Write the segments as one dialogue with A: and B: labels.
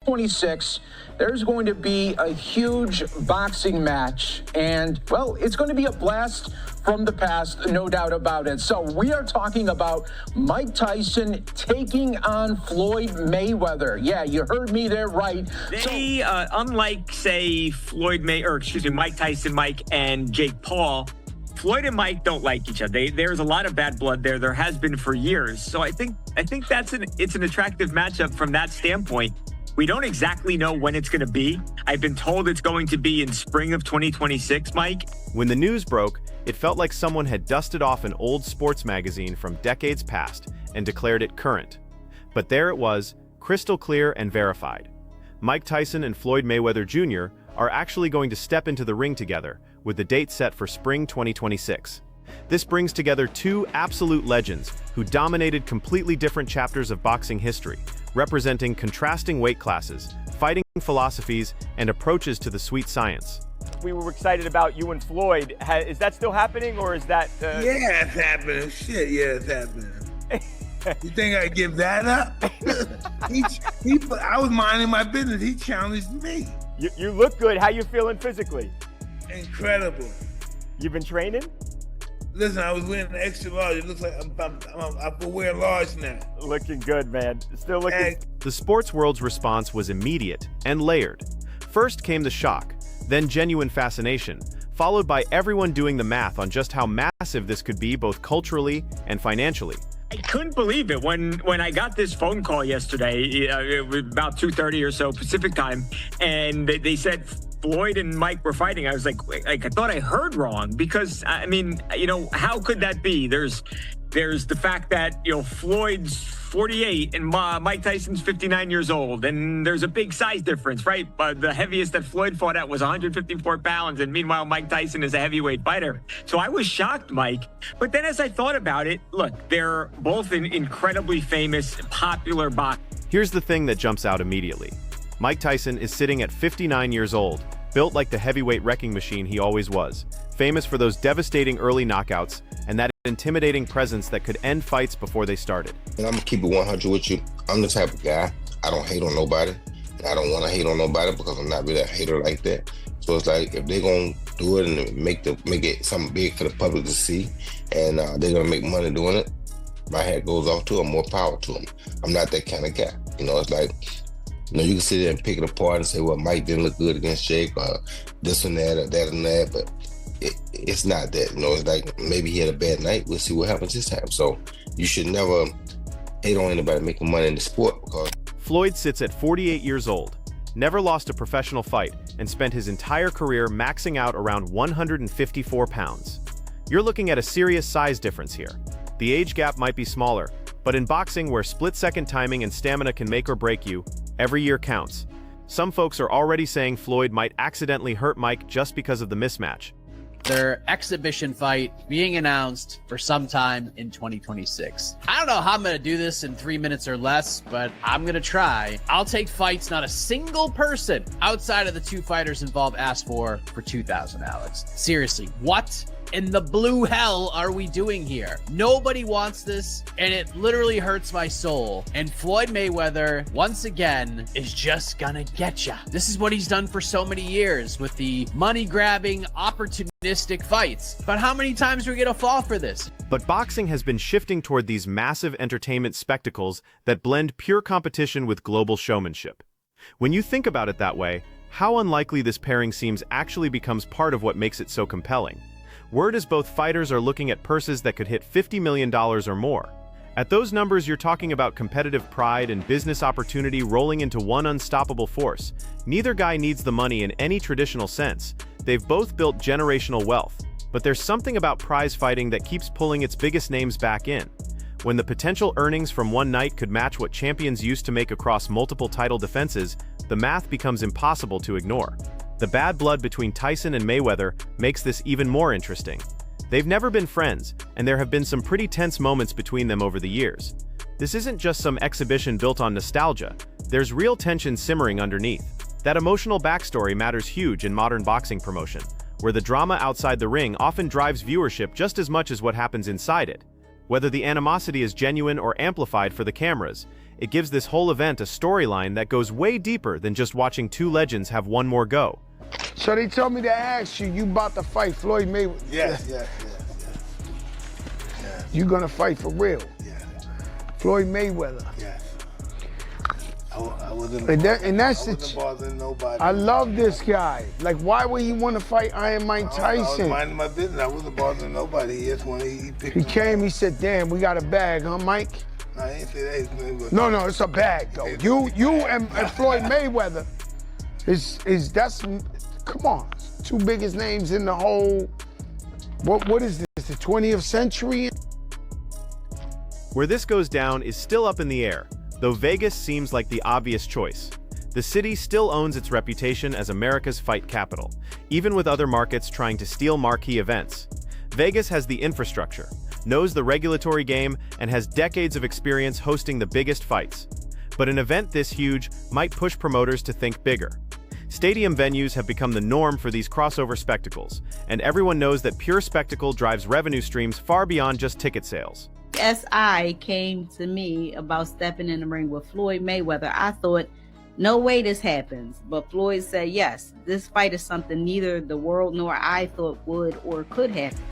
A: 2026, there's going to be a huge boxing match, and, well, it's going to be a blast from the past, no doubt about it. So we are talking about Mike Tyson taking on Floyd Mayweather. Yeah, you heard me there right.
B: They, unlike, say, Mike Tyson, Mike, and Jake Paul, Floyd and Mike don't like each other. There's a lot of bad blood there. There has been for years. So I think it's an attractive matchup from that standpoint. We don't exactly know when it's going to be. I've been told it's going to be in spring of 2026, Mike.
C: When the news broke, it felt like someone had dusted off an old sports magazine from decades past and declared it current. But there it was, crystal clear and verified. Mike Tyson and Floyd Mayweather Jr. are actually going to step into the ring together, with the date set for spring 2026. This brings together two absolute legends who dominated completely different chapters of boxing history, representing contrasting weight classes, fighting philosophies, and approaches to the sweet science.
D: We were excited about you and Floyd. Is that still happening, or is that...
E: Yeah, it's happening. Shit, yeah, it's happening. You think I'd give that up? I was minding my business. He challenged me.
D: You look good. How you feeling physically?
E: Incredible.
D: You've been training?
E: Listen, I was wearing an extra large. It looks like I can wear large now.
D: Looking good, man. Still looking...
C: The sports world's response was immediate and layered. First came the shock, then genuine fascination, followed by everyone doing the math on just how massive this could be both culturally and financially.
B: I couldn't believe it when I got this phone call yesterday, it was about 2:30 or so Pacific time, and they said Floyd and Mike were fighting. I was like I thought I heard wrong, because I mean, how could that be? There's the fact that, Floyd's 48 and Mike Tyson's 59 years old, and there's a big size difference, right? The heaviest that Floyd fought at was 154 pounds, and meanwhile, Mike Tyson is a heavyweight fighter. So I was shocked, Mike. But then as I thought about it, look, they're both incredibly famous, popular boxers.
C: Here's the thing that jumps out immediately. Mike Tyson is sitting at 59 years old, built like the heavyweight wrecking machine he always was, famous for those devastating early knockouts and that intimidating presence that could end fights before they started.
F: And I'm gonna keep it 100 with you. I'm the type of guy, I don't hate on nobody. And I don't want to hate on nobody because I'm not really a hater like that. So it's like, if they're gonna do it and make it something big for the public to see, and they're gonna make money doing it, my hat goes off to them, more power to them. I'm not that kind of guy. It's like, you can sit there and pick it apart and say, well, Mike didn't look good against Jake, or this and that, or that and that, but it's not that. It's like, maybe he had a bad night. We'll see what happens this time. So you should never hate on anybody making money in the sport, because...
C: Floyd sits at 48 years old, never lost a professional fight, and spent his entire career maxing out around 154 pounds. You're looking at a serious size difference here. The age gap might be smaller, but in boxing, where split-second timing and stamina can make or break you, every year counts. Some folks are already saying Floyd might accidentally hurt Mike just because of the mismatch.
G: Their exhibition fight being announced for sometime in 2026. I don't know how I'm going to do this in 3 minutes or less, but I'm going to try. I'll take fights not a single person outside of the two fighters involved asked for 2,000, Alex. Seriously, what in the blue hell are we doing here? Nobody wants this, and it literally hurts my soul. And Floyd Mayweather, once again, is just gonna get ya. This is what he's done for so many years with the money-grabbing, opportunistic fights. But how many times are we gonna fall for this?
C: But boxing has been shifting toward these massive entertainment spectacles that blend pure competition with global showmanship. When you think about it that way, how unlikely this pairing seems actually becomes part of what makes it so compelling. Word is both fighters are looking at purses that could hit $50 million or more. At those numbers, you're talking about competitive pride and business opportunity rolling into one unstoppable force. Neither guy needs the money in any traditional sense. They've both built generational wealth. But there's something about prize fighting that keeps pulling its biggest names back in. When the potential earnings from one night could match what champions used to make across multiple title defenses, the math becomes impossible to ignore. The bad blood between Tyson and Mayweather makes this even more interesting. They've never been friends, and there have been some pretty tense moments between them over the years. This isn't just some exhibition built on nostalgia. There's real tension simmering underneath. That emotional backstory matters huge in modern boxing promotion, where the drama outside the ring often drives viewership just as much as what happens inside it. Whether the animosity is genuine or amplified for the cameras, It gives this whole event a storyline that goes way deeper than just watching two legends have one more go.
E: So they told me to ask you, you about to fight Floyd Mayweather?
H: Yes.
E: You gonna fight for real?
H: Yes.
E: Floyd Mayweather.
H: Yes. I wasn't bothering nobody.
E: I love this guy. Like, why would he want to fight Iron Mike Tyson?
H: I was minding my business. I wasn't bothering nobody. He just wanted, he picked
E: He
H: me.
E: came, he said, damn, we got a bag, huh, Mike?
H: I ain't say that.
E: No, it's a bag, though. You and Floyd Mayweather that's, come on, two biggest names in the whole, what is this, the 20th century?
C: Where this goes down is still up in the air, though Vegas seems like the obvious choice. The city still owns its reputation as America's fight capital, even with other markets trying to steal marquee events. Vegas has the infrastructure, knows the regulatory game, and has decades of experience hosting the biggest fights. But an event this huge might push promoters to think bigger. Stadium venues have become the norm for these crossover spectacles, and everyone knows that pure spectacle drives revenue streams far beyond just ticket sales.
I: SI came to me about stepping in the ring with Floyd Mayweather. I thought, no way this happens. But Floyd said, yes, this fight is something neither the world nor I thought would or could happen.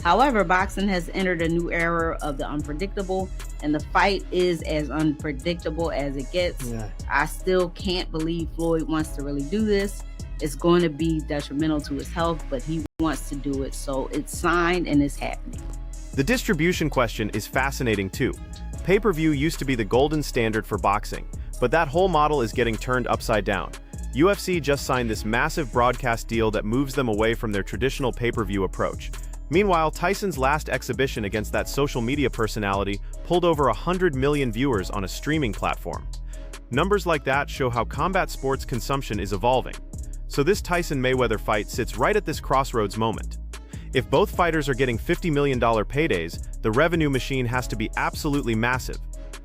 I: However, boxing has entered a new era of the unpredictable, and the fight is as unpredictable as it gets. Yeah. I still can't believe Floyd wants to really do this. It's going to be detrimental to his health, but he wants to do it. So it's signed and it's happening.
C: The distribution question is fascinating too. Pay-per-view used to be the golden standard for boxing, but that whole model is getting turned upside down. UFC just signed this massive broadcast deal that moves them away from their traditional pay-per-view approach. Meanwhile, Tyson's last exhibition against that social media personality pulled over 100 million viewers on a streaming platform. Numbers like that show how combat sports consumption is evolving. So this Tyson-Mayweather fight sits right at this crossroads moment. If both fighters are getting $50 million paydays, the revenue machine has to be absolutely massive.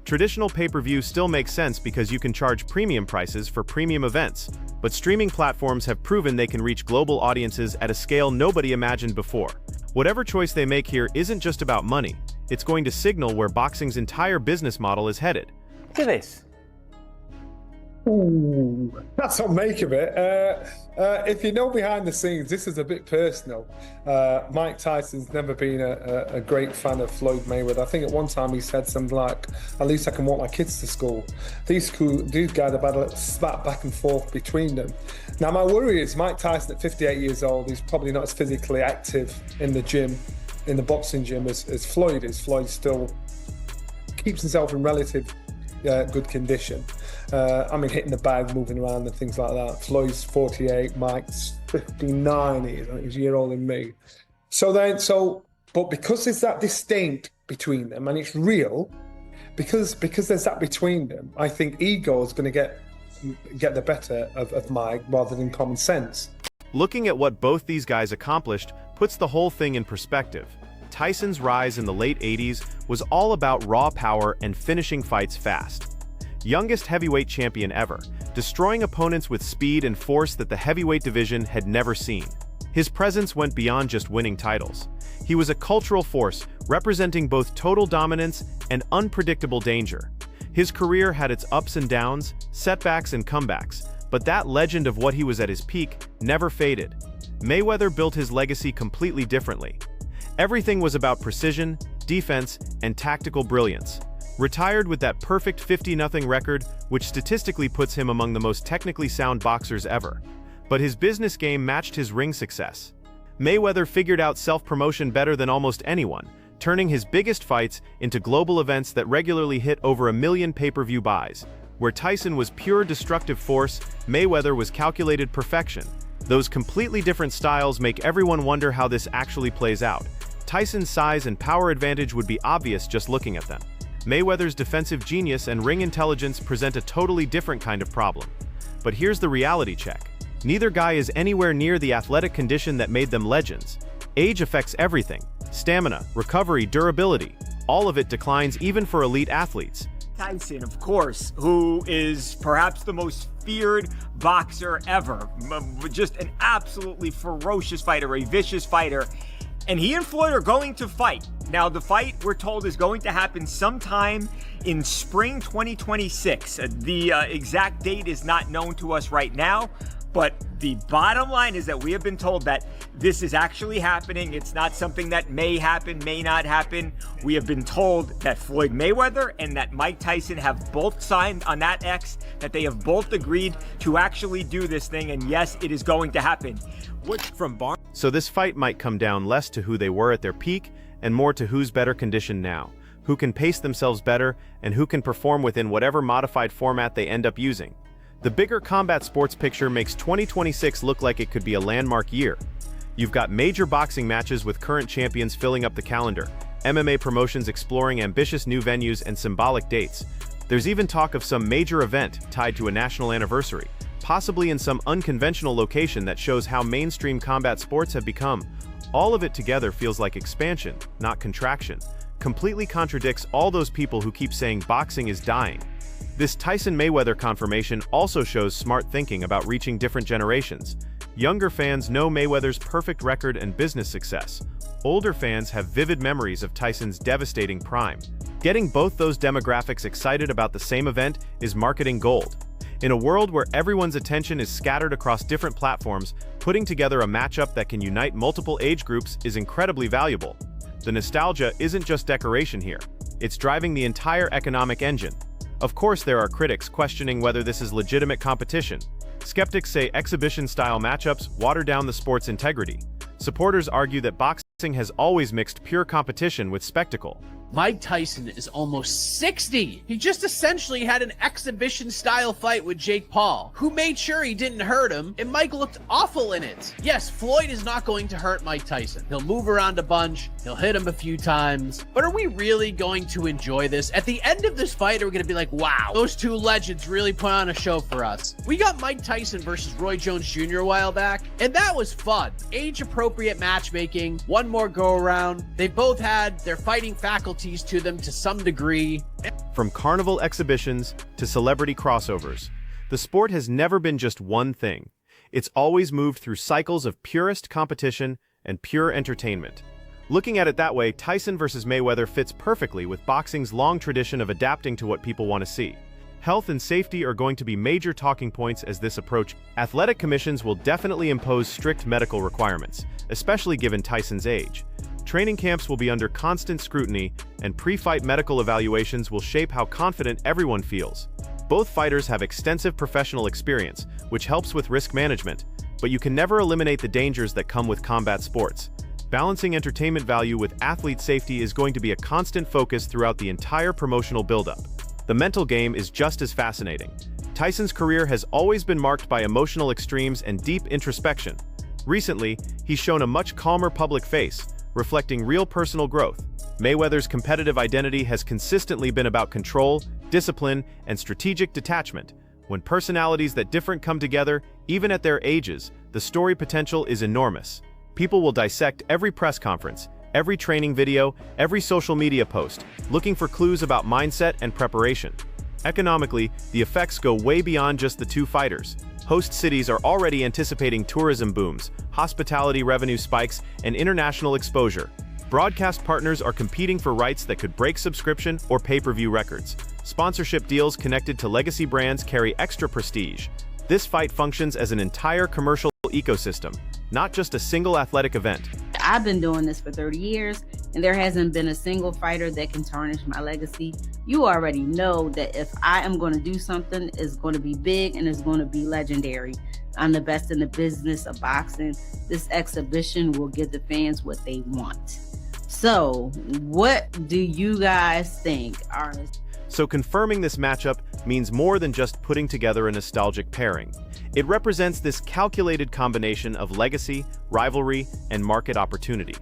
C: Traditional pay-per-view still makes sense because you can charge premium prices for premium events, but streaming platforms have proven they can reach global audiences at a scale nobody imagined before. Whatever choice they make here isn't just about money, it's going to signal where boxing's entire business model is headed.
D: Look at this.
J: Ooh, that's what I make of it. If you know behind the scenes, this is a bit personal. Mike Tyson's never been a great fan of Floyd Mayweather. I think at one time he said something like, at least I can walk my kids to school. These guys have had a little spat back and forth between them. Now my worry is Mike Tyson at 58 years old, he's probably not as physically active in the gym, in the boxing gym as Floyd is. Floyd still keeps himself in relative good condition. Hitting the bag, moving around and things like that. Floyd's 48, Mike's 59, he's a year older than me. But because there's that distinct between them, and it's real, because there's that between them, I think ego is going to get the better of Mike rather than common sense.
C: Looking at what both these guys accomplished puts the whole thing in perspective. Tyson's rise in the late 80s was all about raw power and finishing fights fast. Youngest heavyweight champion ever, destroying opponents with speed and force that the heavyweight division had never seen. His presence went beyond just winning titles. He was a cultural force representing both total dominance and unpredictable danger. His career had its ups and downs, setbacks and comebacks, but that legend of what he was at his peak never faded. Mayweather built his legacy completely differently. Everything was about precision, defense, and tactical brilliance. Retired with that perfect 50-0 record, which statistically puts him among the most technically sound boxers ever. But his business game matched his ring success. Mayweather figured out self-promotion better than almost anyone, turning his biggest fights into global events that regularly hit over 1 million pay-per-view buys. Where Tyson was pure destructive force, Mayweather was calculated perfection. Those completely different styles make everyone wonder how this actually plays out. Tyson's size and power advantage would be obvious just looking at them. Mayweather's defensive genius and ring intelligence present a totally different kind of problem. But here's the reality check. Neither guy is anywhere near the athletic condition that made them legends. Age affects everything. Stamina, recovery, durability. All of it declines even for elite athletes.
B: Tyson, of course, who is perhaps the most feared boxer ever. Just an absolutely ferocious fighter, a vicious fighter. and he and Floyd are going to fight. Now, the fight, we're told, is going to happen sometime in spring 2026. The exact date is not known to us right now, but the bottom line is that we have been told that this is actually happening. It's not something that may happen, may not happen. We have been told that Floyd Mayweather and that Mike Tyson have both signed on that X, that they have both agreed to actually do this thing, and yes, it is going to happen.
C: So this fight might come down less to who they were at their peak and more to who's better conditioned now, who can pace themselves better, and who can perform within whatever modified format they end up using. The bigger combat sports picture makes 2026 look like it could be a landmark year. You've got major boxing matches with current champions filling up the calendar, MMA promotions exploring ambitious new venues and symbolic dates. There's even talk of some major event tied to a national anniversary, possibly in some unconventional location that shows how mainstream combat sports have become. All of it together feels like expansion, not contraction. Completely contradicts all those people who keep saying boxing is dying. This Tyson-Mayweather confirmation also shows smart thinking about reaching different generations. Younger fans know Mayweather's perfect record and business success. Older fans have vivid memories of Tyson's devastating prime. Getting both those demographics excited about the same event is marketing gold. In a world where everyone's attention is scattered across different platforms, putting together a matchup that can unite multiple age groups is incredibly valuable. The nostalgia isn't just decoration here. It's driving the entire economic engine. Of course, there are critics questioning whether this is legitimate competition. Skeptics say exhibition-style matchups water down the sport's integrity. Supporters argue that boxing has always mixed pure competition with spectacle.
G: Mike Tyson is almost 60. He just essentially had an exhibition-style fight with Jake Paul, who made sure he didn't hurt him, and Mike looked awful in it. Yes, Floyd is not going to hurt Mike Tyson. He'll move around a bunch, he'll hit him a few times, but are we really going to enjoy this? At the end of this fight, are we going to be like, wow, those two legends really put on a show for us? We got Mike Tyson versus Roy Jones Jr. a while back, and that was fun. Age-appropriate matchmaking, one more go-around. They both had their fighting faculty to them to some degree.
C: From carnival exhibitions to celebrity crossovers, the sport has never been just one thing. It's always moved through cycles of purest competition and pure entertainment. Looking at it that way, Tyson versus Mayweather fits perfectly with boxing's long tradition of adapting to what people want to see. Health and safety are going to be major talking points as this approach. Athletic commissions will definitely impose strict medical requirements, especially given Tyson's age. Training camps will be under constant scrutiny, and pre-fight medical evaluations will shape how confident everyone feels. Both fighters have extensive professional experience, which helps with risk management, but you can never eliminate the dangers that come with combat sports. Balancing entertainment value with athlete safety is going to be a constant focus throughout the entire promotional buildup. The mental game is just as fascinating. Tyson's career has always been marked by emotional extremes and deep introspection. Recently, he's shown a much calmer public face, reflecting real personal growth. Mayweather's competitive identity has consistently been about control, discipline, and strategic detachment. When personalities that different come together, even at their ages, the story potential is enormous. People will dissect every press conference, every training video, every social media post, looking for clues about mindset and preparation. Economically, the effects go way beyond just the two fighters. Host cities are already anticipating tourism booms, hospitality revenue spikes, and international exposure. Broadcast partners are competing for rights that could break subscription or pay-per-view records. Sponsorship deals connected to legacy brands carry extra prestige. This fight functions as an entire commercial ecosystem, not just a single athletic event.
I: I've been doing this for 30 years, and there hasn't been a single fighter that can tarnish my legacy. You already know that if I am going to do something, it's going to be big and it's going to be legendary. I'm the best in the business of boxing. This exhibition will give the fans what they want. So, what do you guys think?
C: So confirming this matchup means more than just putting together a nostalgic pairing. It represents this calculated combination of legacy, rivalry, and market opportunity.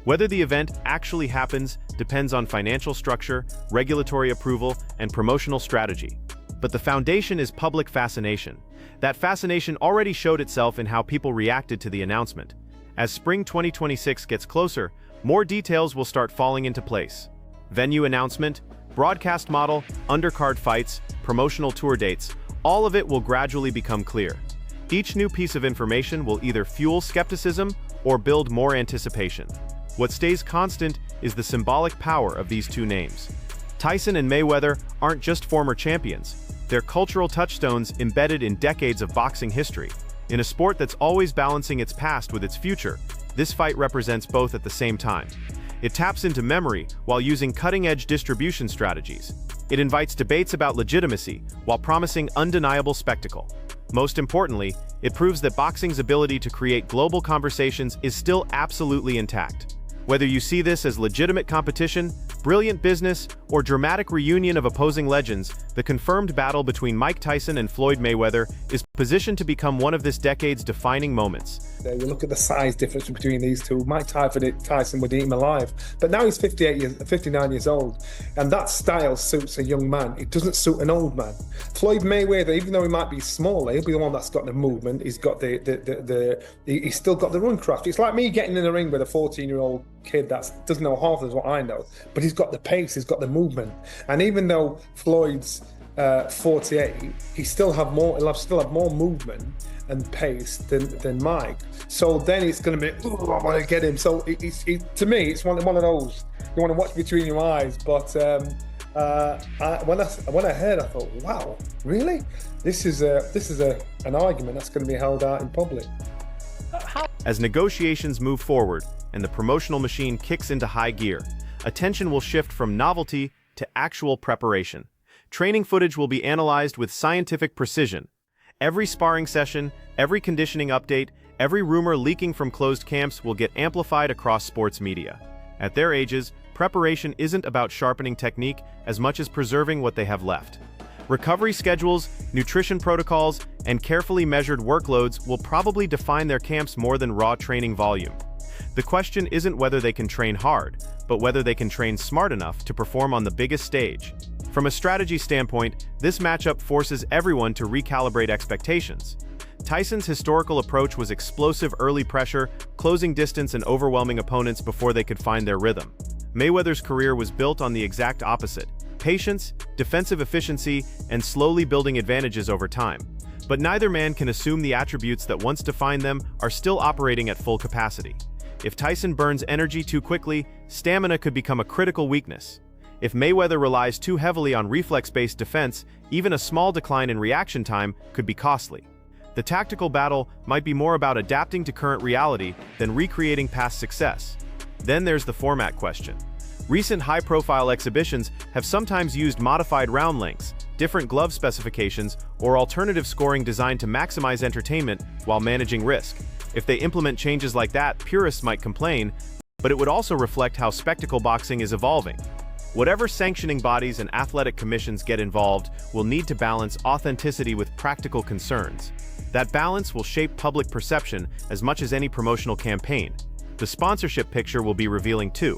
C: Whether the event actually happens depends on financial structure, regulatory approval, and promotional strategy. But the foundation is public fascination. That fascination already showed itself in how people reacted to the announcement. As spring 2026 gets closer, more details will start falling into place. Venue announcement, broadcast model, undercard fights, promotional tour dates, all of it will gradually become clear. Each new piece of information will either fuel skepticism or build more anticipation. What stays constant is the symbolic power of these two names. Tyson and Mayweather aren't just former champions. They're cultural touchstones embedded in decades of boxing history. In a sport that's always balancing its past with its future, this fight represents both at the same time. It taps into memory while using cutting-edge distribution strategies. It invites debates about legitimacy while promising undeniable spectacle. Most importantly, it proves that boxing's ability to create global conversations is still absolutely intact. Whether you see this as legitimate competition, brilliant business, or dramatic reunion of opposing legends, the confirmed battle between Mike Tyson and Floyd Mayweather is positioned to become one of this decade's defining moments.
J: You look at the size difference between these two. Mike Tyson would eat him alive, but now he's 59 years old, and that style suits a young man. It doesn't suit an old man. Floyd Mayweather, even though he might be smaller, he'll be the one that's got the movement. He's got he's still got the run craft. It's like me getting in the ring with a 14-year-old kid that doesn't know half of what I know, but he's got the pace, he's got the movement. And even though Floyd's 48, he'll still have more movement and pace than Mike. So then it's going to be, I want to get him. So to me, it's one of those you want to watch between your eyes. But when I heard, I thought, wow, really? This is an argument that's going to be held out in public.
C: As negotiations move forward and the promotional machine kicks into high gear, attention will shift from novelty to actual preparation. Training footage will be analyzed with scientific precision. Every sparring session, every conditioning update, every rumor leaking from closed camps will get amplified across sports media. At their ages, preparation isn't about sharpening technique as much as preserving what they have left. Recovery schedules, nutrition protocols, and carefully measured workloads will probably define their camps more than raw training volume. The question isn't whether they can train hard, but whether they can train smart enough to perform on the biggest stage. From a strategy standpoint, this matchup forces everyone to recalibrate expectations. Tyson's historical approach was explosive early pressure, closing distance and overwhelming opponents before they could find their rhythm. Mayweather's career was built on the exact opposite: patience, defensive efficiency, and slowly building advantages over time. But neither man can assume the attributes that once defined them are still operating at full capacity. If Tyson burns energy too quickly, stamina could become a critical weakness. If Mayweather relies too heavily on reflex-based defense, even a small decline in reaction time could be costly. The tactical battle might be more about adapting to current reality than recreating past success. Then there's the format question. Recent high-profile exhibitions have sometimes used modified round lengths, different glove specifications, or alternative scoring designed to maximize entertainment while managing risk. If they implement changes like that, purists might complain, but it would also reflect how spectacle boxing is evolving. Whatever sanctioning bodies and athletic commissions get involved will need to balance authenticity with practical concerns. That balance will shape public perception as much as any promotional campaign. The sponsorship picture will be revealing too.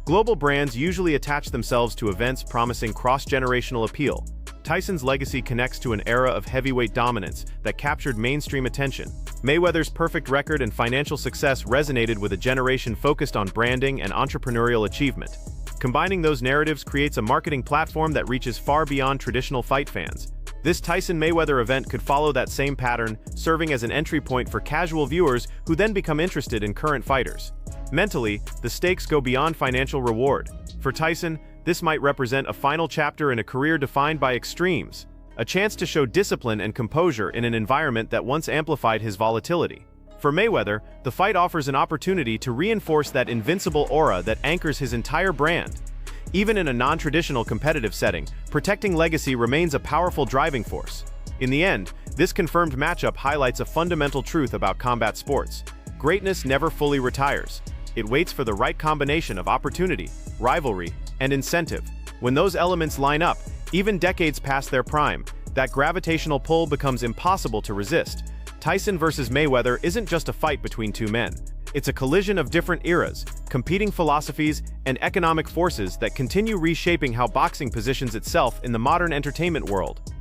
C: Global brands usually attach themselves to events promising cross-generational appeal. Tyson's legacy connects to an era of heavyweight dominance that captured mainstream attention. Mayweather's perfect record and financial success resonated with a generation focused on branding and entrepreneurial achievement. Combining those narratives creates a marketing platform that reaches far beyond traditional fight fans. This Tyson-Mayweather event could follow that same pattern, serving as an entry point for casual viewers who then become interested in current fighters. Mentally, the stakes go beyond financial reward. For Tyson, this might represent a final chapter in a career defined by extremes, a chance to show discipline and composure in an environment that once amplified his volatility. For Mayweather, the fight offers an opportunity to reinforce that invincible aura that anchors his entire brand. Even in a non-traditional competitive setting, protecting legacy remains a powerful driving force. In the end, this confirmed matchup highlights a fundamental truth about combat sports. Greatness never fully retires. It waits for the right combination of opportunity, rivalry, and incentive. When those elements line up, even decades past their prime, that gravitational pull becomes impossible to resist. Tyson versus Mayweather isn't just a fight between two men. It's a collision of different eras, competing philosophies, and economic forces that continue reshaping how boxing positions itself in the modern entertainment world.